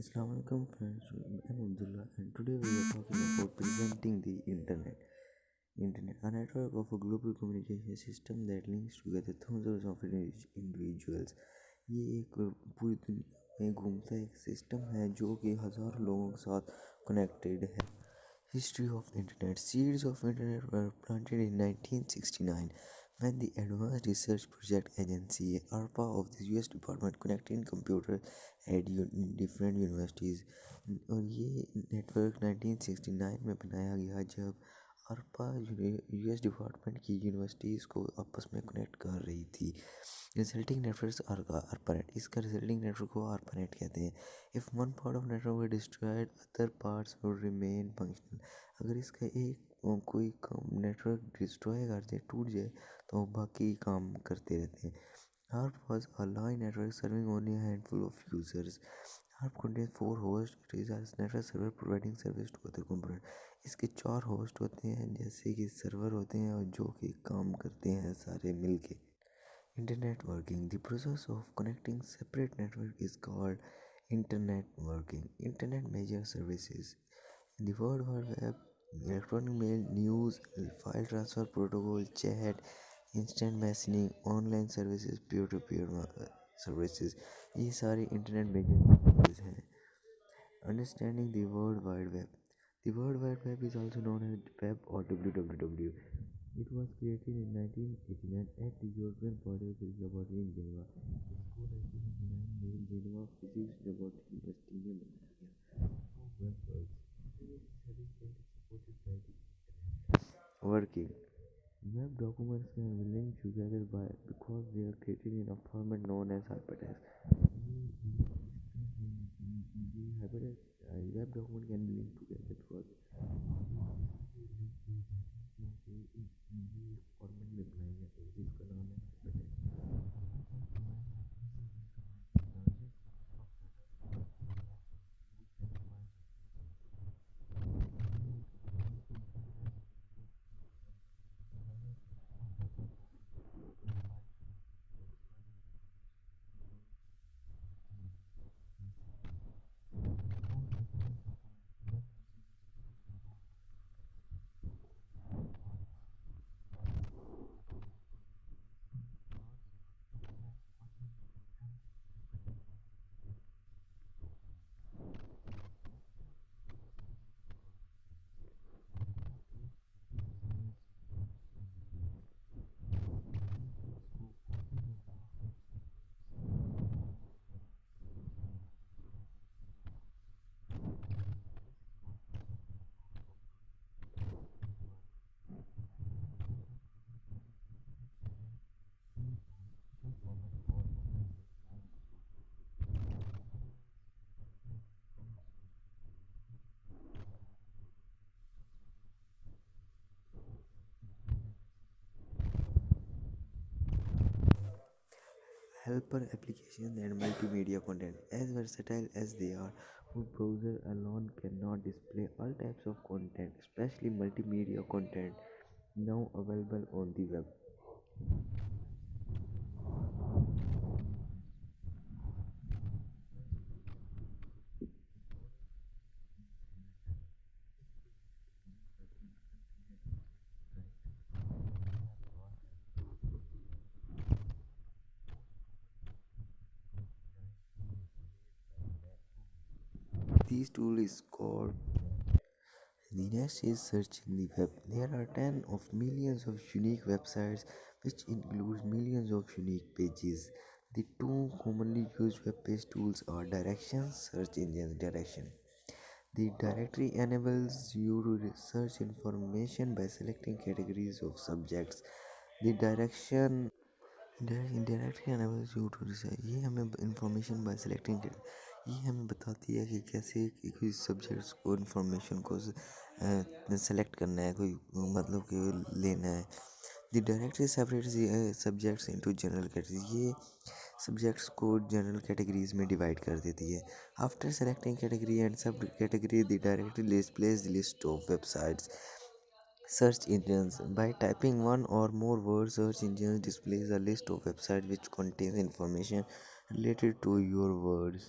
Assalamu alaikum friends, I'm Abdullah and today we are talking about presenting the internet. Internet, a network of a global communication system that links together thousands of individuals. ये एक पूरी दुनिया में घूमता एक system है जो कि हजारों लोगों के साथ कनेक्टेड है. History of Internet. Seeds of Internet were planted in 1969 when the Advanced Research Project Agency (ARPA) of the US Department connecting computers at different universities. और ये नेटवर्क 1969 में बनाया गया जब ARPA यूएस डिपार्टमेंट की यूनिवर्सिटीज़ को आपस में कनेक्ट कर रही थी. Resulting networks ARPANET. इसका रिजल्टिंग नेटवर्क को ARPANET कहते हैं. If one part of network were destroyed, other parts would remain functional. अगर इसका एक कोई काम नेटवर्क डिस्ट्रॉय कर जाए, टूट जाए, तो बाकी काम करते रहते हैं. ARP was a line network serving only a handful of users. ARP contains 4 hosts. It is a network server providing service to other components. इसके 4 होस्ट होते हैं जैसे कि सर्वर होते हैं और जो कि काम करते हैं सारे मिलके. Internet working. The process of connecting separate networks is called internet working. Internet major services. In the World Wide Web, electronic mail, news, file transfer protocol, chat, instant messaging, online services, peer-to-peer services. ये सारे internet major services हैं. Understanding the World Wide Web. The World Wide Web is also known as Web or WWW. It was created in 1989 at the European Physics Laboratory in Geneva. इसको 1989 में Geneva physics laboratory university में बनाया गया. Web works. Supported by the working. Web documents can be linked together because they are created in a format known as hypertext. Hypertext web document can be linked together because format में बनाई जाती है जिसका नाम है helper applications and multimedia content. As versatile as they are, web browser alone cannot display all types of content, especially multimedia content now available on the web. This tool is called. The next is searching the web. There are 10 of millions of unique websites which includes millions of unique pages. The two commonly used web page tools are directions, search engine direction. The directory enables you to search information by selecting categories of subjects. The directory enables you to research. ये हमें information by selecting ये हमें बताती है कि कैसे कोई subjects को इंफॉर्मेशन को सेलेक्ट करना है, कोई मतलब कि लेना है. The directory separates subjects into general categories. ये सब्जेक्ट्स को जनरल कैटेगरीज में डिवाइड कर देती है. आफ्टर सेलेक्टिंग कैटेगरी एंड सब category the directory list place the list of websites. Search engines. By typing one or more words, search engines displays a list of websites which contains information related to your words.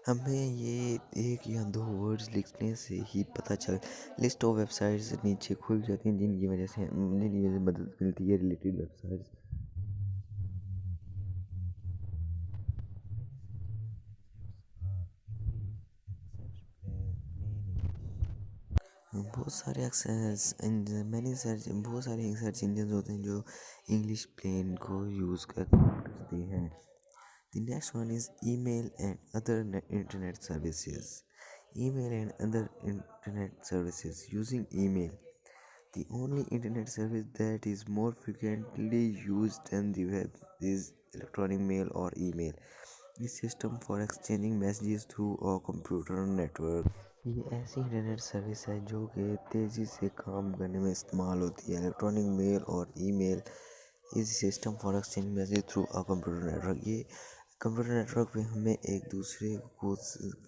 हमें ये एक या दो words लिखने से ही पता चल list of websites नीचे खुल जाती हैं जिनकी वजह से मदद मिलती है रिलेटेड वेबसाइट्स। बहुत सारे सर्च इंजन होते हैं जो इंग्लिश प्लेन को यूज़ करते हैं। The next one is email and other internet services. Email and other internet services. Using email, the only internet service that is more frequently used than the web is electronic mail or email. This system for exchanging messages through a computer network. ये ऐसी internet service है जो कि तेज़ी से काम करने में इस्तेमाल होती है। इलेक्ट्रॉनिक मेल और email is system for exchange message through a computer network. ये कंप्यूटर नेटवर्क पे हमें एक दूसरे को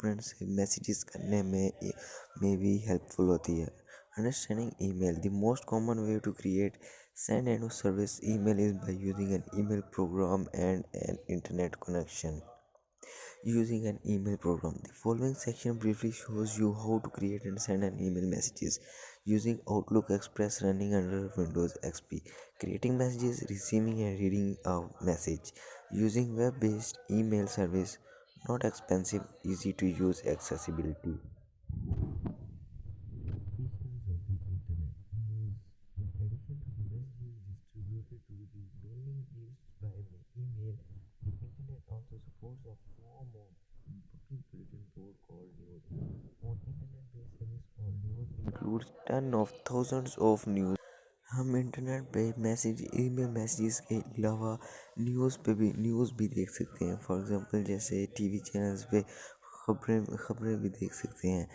फ्रेंड से मैसेजेस करने में भी हेल्पफुल होती है। Understanding email, the most common way to create send and service email is by using an email program and an internet connection. Using an email program. The following section briefly shows you how to create and send an email messages using Outlook Express running under Windows XP. Creating messages, receiving and reading a message. Using web-based email service, not expensive, easy to use, accessibility. Also supports a form of booking bulletin board called news. On internet-based service called news includes tens of thousands of news. हम internet पे message email messages के अलावा news भी देख सकते हैं। For example जैसे TV channels पे खबरें भी देख सकते हैं।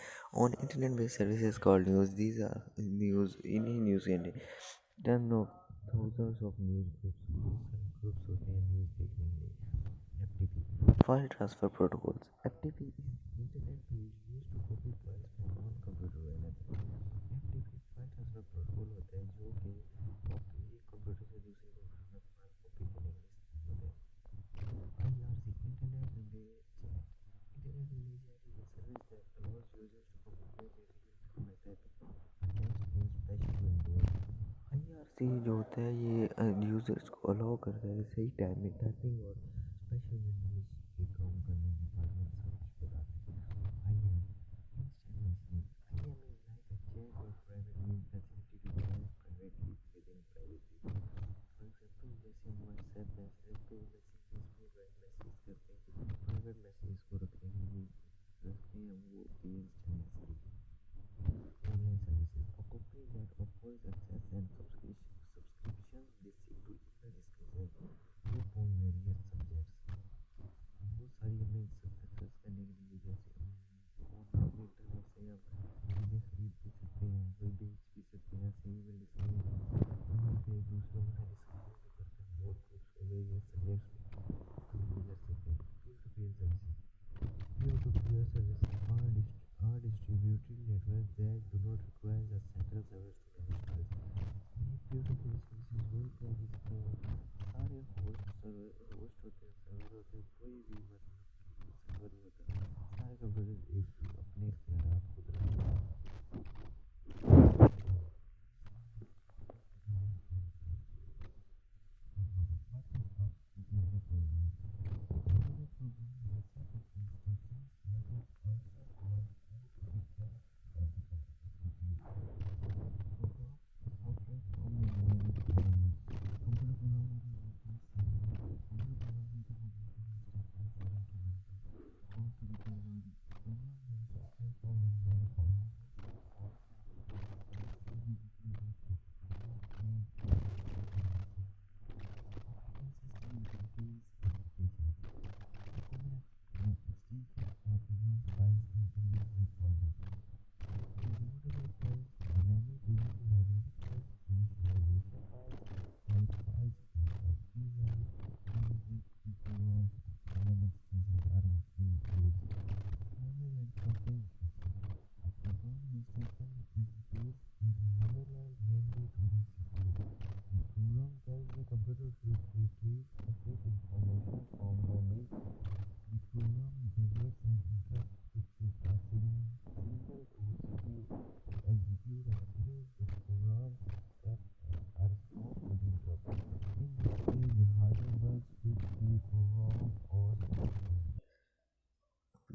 On internet based services called news, these are news, इन्हीं न्यूज़ के ton of thousands of news groups होते हैं न्यूज़ देखने के लिए। FTP file transfer protocols. FTP is internet page used to copy files from one computer to another. FTP file transfer protocol होता है जो कि एक कंप्यूटर से दूसरे कंप्यूटर में फाइल कॉपी करने के लिए इस्तेमाल होता है। IRC Internet Relay Chat. Internet Relay Chat is a service that allows users to communicate with real-time method attached in special windows. IRC जो होता है ये यूजर्स को अलाउ करता है सही टाइम में टाइपिंग और स्पेशल विंडोज के काम करने के बाद में सर्च बताते हैं। IM Instant Messaging. IM is like a chat or private mail facility to chat privately within privacy. For example जैसे हम WhatsApp मैसेज पे मैसेजेस में मैसेज करते हैं प्राइवेट मैसेज को रखते हैं वो instant messaging. Online services. A company that offers access and subscriptions basic to email discussion group on various subjects. बहुत सारी हमें सक्सेस करने के लिए जैसे इंटरनेट से हम चीज़ें खरीद भी सकते हैं कोई बेच भी सकते हैं ऐसे ईमेल डिस्कशन वहाँ पे एक दूसरों का डिस्कशन भी करते हैं बहुत कुछ वेरियस सब्जेक्ट्स हम भी कर सकते हैं। Peer to peer services are distributed networks that do not require a central server to manage files. Peer to peer services बोलते हैं जिसमें सारे होस्ट होते हैं सर्वर होते हैं कोई भी सर्वर नहीं होता सारे कंप्यूटर एक अपने इख्तियार खुद रखते हैं।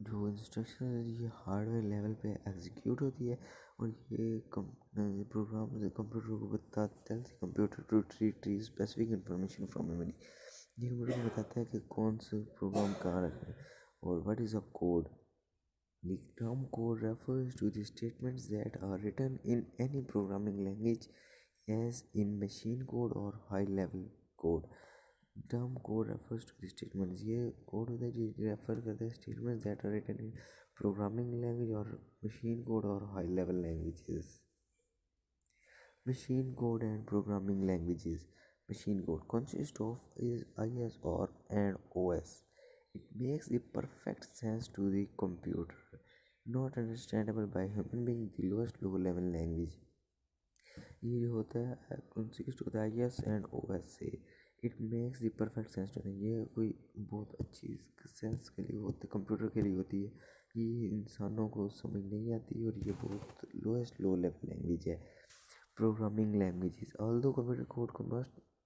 जो इंस्ट्रक्शन ये हार्डवेयर लेवल पे एग्जीक्यूट होती है और ये प्रोग्राम कंप्यूटर को बताता है computer to retrieve specific information from memory. ये कंप्यूटर को बताता है कि कौन से प्रोग्राम कहाँ रखना है और what is a code. The term code refers to the statements that are written in any programming language as in machine code or high level code. Term code refers to the statements, ये code होता है जो refer करता है statements that are written in programming language or machine code or high level languages. Machine code and programming languages. Machine code consists of is IS or and OS. It makes the perfect sense to the computer, not understandable by human being, the lowest low level language. ये जो होता है consist होता है IS and OS से। It makes the perfect sense to ये कोई बहुत अच्छी सेंस के लिए होती है, कंप्यूटर के लिए होती है। ये इंसानों को समझ नहीं आती और ये बहुत लोएस्ट लो लेवल लैंग्वेज है। Programming languages. Although computer code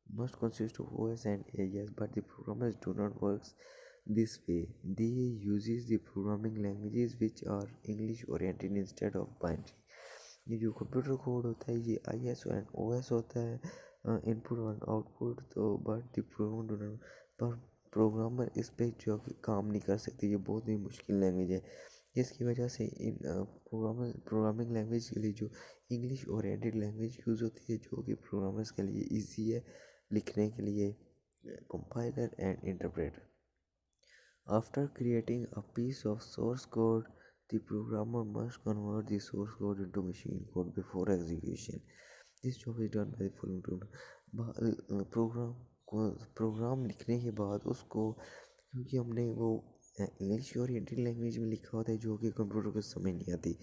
must consist of OS and AES, but the programmers do not work this way. They uses the programming languages which are English oriented instead of binary. ये जो computer code होता है ये IS and OS होता है input और output तो but the programme पर प्रोग्रामर इस पे जो कि काम नहीं कर सकते। ये बहुत ही मुश्किल लैंग्वेज है जिसकी वजह से इन प्रोग्रामिंग लैंग्वेज के लिए जो इंग्लिश ओरिएंटेड लैंग्वेज यूज़ होती है जो कि प्रोग्रामर्स के लिए इजी है लिखने के लिए compiler and interpreter. After creating a piece of source code the programmer must convert the source code into machine code before execution. This job is done by the following program लिखने के बाद उसको क्योंकि हमने वो इंग्लिश ओरिएंटेड लैंग्वेज में लिखा होता है जो कि कंप्यूटर को समझ नहीं आती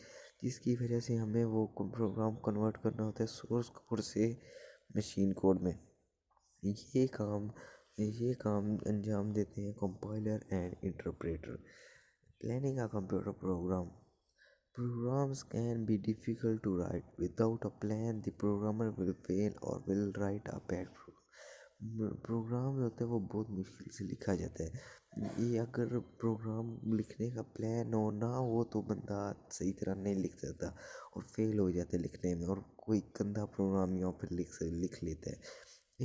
जिसकी वजह से हमें वो प्रोग्राम कन्वर्ट करना होता है सोर्स कोड से मशीन कोड में। ये काम अंजाम देते हैं compiler and interpreter. Planning a computer program. Programs can be difficult to write. Without a plan, the programmer will fail or will write a bad program. Program होता है वो बहुत मुश्किल से लिखा जाता है। ये अगर प्रोग्राम लिखने का प्लान हो ना हो तो बंदा सही तरह नहीं लिख सकता और फेल हो जाता है लिखने में और कोई गंदा प्रोग्राम यहाँ पर लिख लेता है।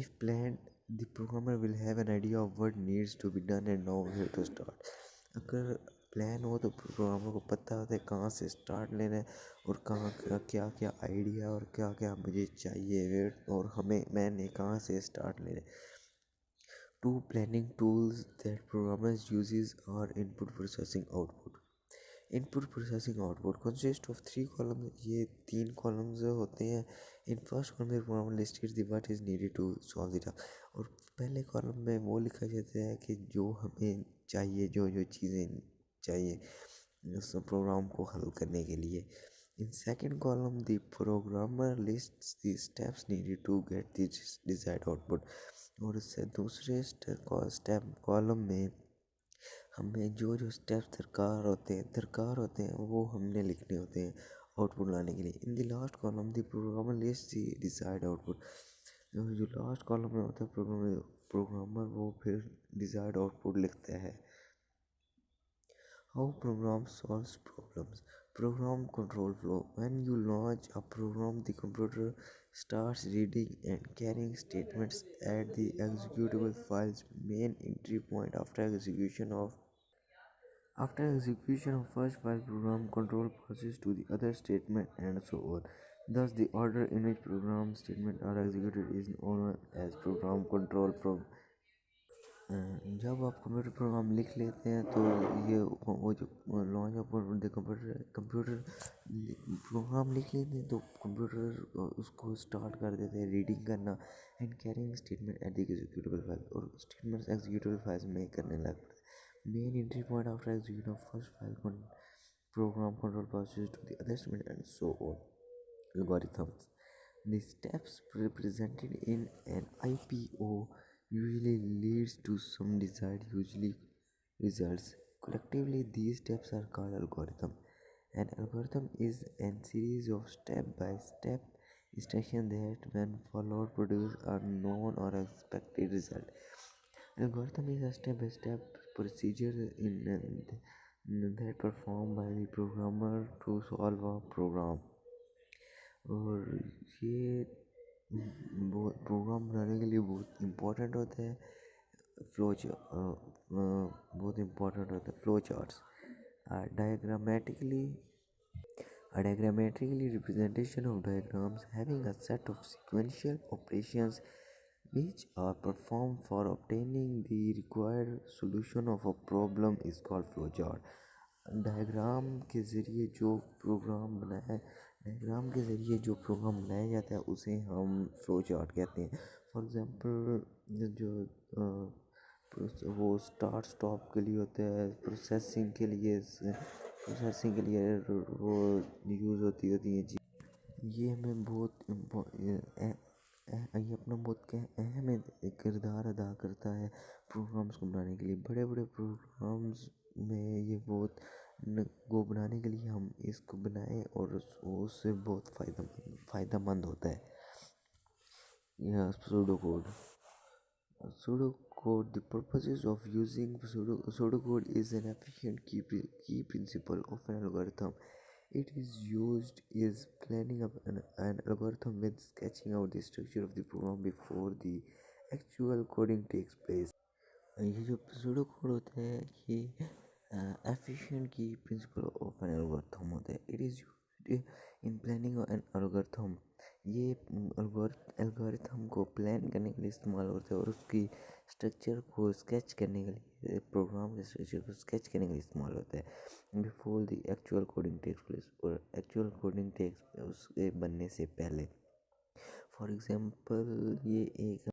If planned, the programmer will have an idea of what needs to be done and know where to start. अगर प्लान हो तो प्रोग्रामर को पता होता है कहाँ से स्टार्ट लेना है और कहाँ क्या क्या आइडिया और क्या क्या मुझे चाहिए वेट और मैंने कहाँ से स्टार्ट लेना है। Two planning tools that programmers uses are input processing output. Input processing output consist of 3 columns. ये 3 कॉलम्स होते हैं। इन फर्स्ट कॉलम में programmer listed the what is needed to solve the task और पहले column में वो लिखा जाता है कि जो हमें चाहिए जो जो चीज़ें चाहिए उस प्रोग्राम को हल करने के लिए। In second column the programmer lists the steps needed to get the desired output और इससे दूसरे स्टेप कॉलम में हमें जो जो स्टेप्स दरकार होते हैं वो हमने लिखने होते हैं आउटपुट लाने के लिए। In the last column the programmer list the desired output. जो लास्ट कॉलम में होता है प्रोग्रामर वो फिर डिजायर्ड आउटपुट लिखता है। How program solves problems. Program control flow. When you launch a program, the computer starts reading and carrying statements at the executable file's main entry point. After execution of first file, program control passes to the other statement and so on. Thus, the order in which program statements are executed is known as program control flow. जब आप computer program लिख लेते हैं तो ये वो जो launch of the computer program लिख लेते हैं तो कंप्यूटर उसको स्टार्ट कर देते हैं रीडिंग करना and carrying statement at the executable file और स्टेटमेंट्स एग्जीक्यूटेबल फाइल्स में करने लग पड़ते हैं। Main entry point after execution of first file program control passes to the other statement and so on. Algorithms. The steps represented in an IPO usually leads to some desired usually results. Collectively, these steps are called algorithm. An algorithm is a series of step-by-step instructions that, when followed, produce a known or expected result. Algorithm is a step-by-step procedure in that performed by the programmer to solve a program. और ये बहुत programme बनाने के लिए बहुत important होता है बहुत इम्पोर्टेंट होता है flow charts diagrammatically a diagrammatically representation of diagrams having a set of sequential operations which are performed for obtaining the required solution of a problem is called flowchart. Diagram के ज़रिए जो programme बनाया जाता है उसे हम फ्लो चार्ट कहते हैं. फॉर एग्जांपल जो वो स्टार्ट स्टॉप के लिए होता है, प्रोसेसिंग के लिए वो यूज़ होती है जी. ये हमें ये अपना बहुत अहम किरदार अदा करता है प्रोग्राम्स को बनाने के लिए. बड़े बड़े प्रोग्राम्स में ये बहुत बनाने के लिए हम इसको बनाए और उससे बहुत फ़ायदेमंद होता है. यह Pseudocode. The purposes of using pseudocode is an efficient key principle of an algorithm. It is used is planning an algorithm with sketching out the structure of the program before the actual coding takes place. ये जो pseudocode होता है ये efficient key principle of an algorithm होता है. It is used in planning an algorithm. ये algorithm को plan करने के लिए इस्तेमाल होता है और उसकी स्ट्रक्चर को स्केच करने के लिए प्रोग्राम के स्ट्रक्चर को स्केच करने के लिए इस्तेमाल होता है before the actual coding takes place और एक्चुअल कोडिंग टेक्स उसके बनने से पहले. फॉर एग्जांपल ये एक